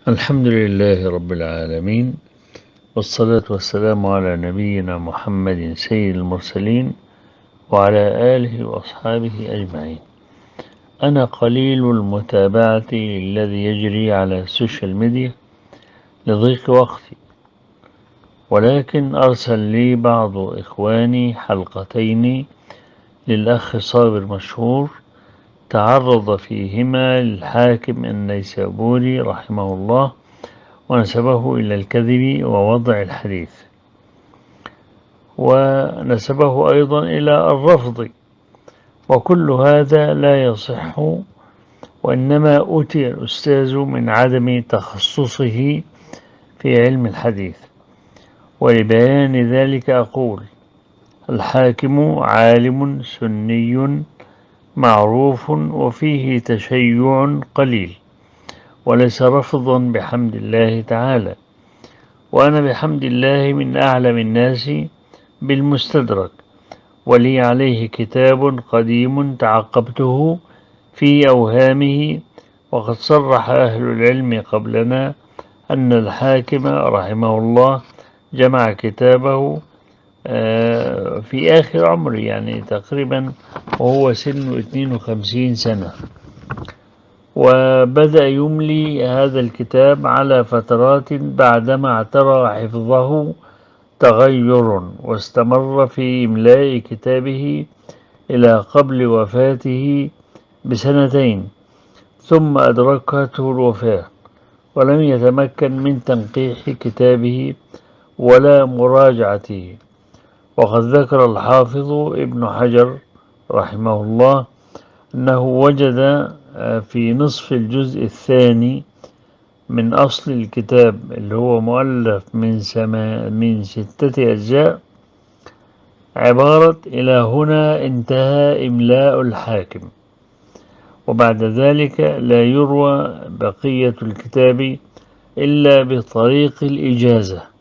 الحمد لله رب العالمين، والصلاة والسلام على نبينا محمد سيد المرسلين وعلى آله وأصحابه أجمعين. أنا قليل المتابعة الذي يجري على السوشيال ميديا لضيق وقتي، ولكن أرسل لي بعض إخواني حلقتين للأخ صابر مشهور تعرض فيهما للحاكم النيسابوري رحمه الله ونسبه إلى الكذب ووضع الحديث، ونسبه أيضا إلى الرفض، وكل هذا لا يصح، وإنما أوتي الأستاذ من عدم تخصصه في علم الحديث. ولبيان ذلك أقول: الحاكم عالم سني معروف وفيه تشيع قليل، وليس رفضا بحمد الله تعالى، وأنا بحمد الله من أعلم الناس بالمستدرك، ولي عليه كتاب قديم تعقبته في أوهامه. وقد صرح أهل العلم قبلنا أن الحاكم رحمه الله جمع كتابه في آخر عمره، يعني تقريبا وهو سن 52 سنة، وبدأ يملي هذا الكتاب على فترات بعدما اعترى حفظه تغير، واستمر في إملاء كتابه إلى قبل وفاته بسنتين، ثم أدركته الوفاة ولم يتمكن من تنقيح كتابه ولا مراجعته. وقد ذكر الحافظ ابن حجر رحمه الله أنه وجد في نصف الجزء الثاني من أصل الكتاب، اللي هو مؤلف من 6 أجزاء، عبارة: إلى هنا انتهى إملاء الحاكم، وبعد ذلك لا يروى بقية الكتاب إلا بطريق الإجازة.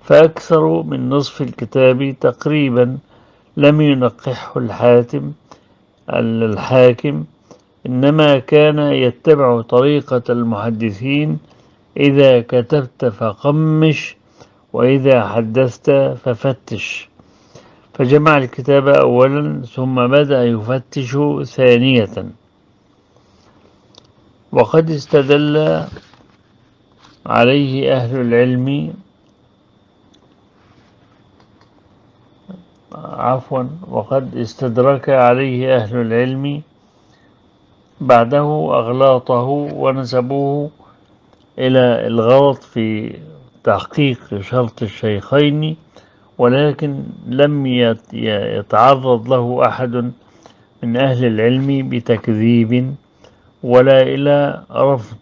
فأكثر من نصف الكتاب تقريبا لم ينقحه الحاكم، إنما كان يتبع طريقة المحدثين: إذا كتبت فقمش، وإذا حدثت ففتش. فجمع الكتاب أولا ثم بدأ يفتش ثانية. وقد استدل عليه أهل العلم وقد استدرك عليه أهل العلم بعده أغلاطه ونسبوه إلى الغلط في تحقيق شرط الشيخين، ولكن لم يتعرض له أحد من أهل العلم بتكذيب ولا إلى رفض،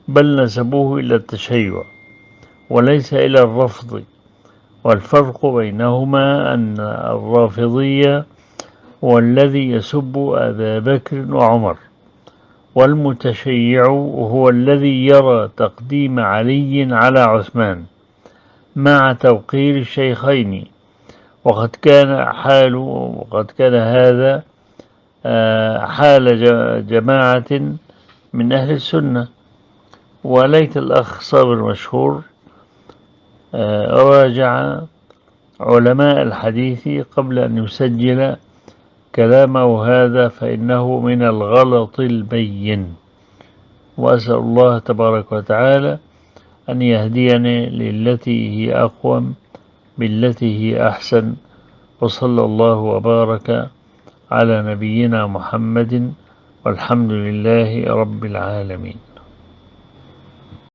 بل نسبوه إلى التشيع وليس إلى الرفض. والفرق بينهما أن الرافضي هو الذي يسب أبا بكر وعمر، والمتشيع هو الذي يرى تقديم علي على عثمان مع توقير الشيخين. وقد كان هذا حال جماعة من أهل السنة. وليت الأخ صابر مشهور راجع علماء الحديث قبل أن يسجل كلامه هذا، فإنه من الغلط البين. وأسأل الله تبارك وتعالى أن يهديني للتي هي أقوم بالتي هي أحسن، وصلى الله وبارك على نبينا محمد، والحمد لله رب العالمين.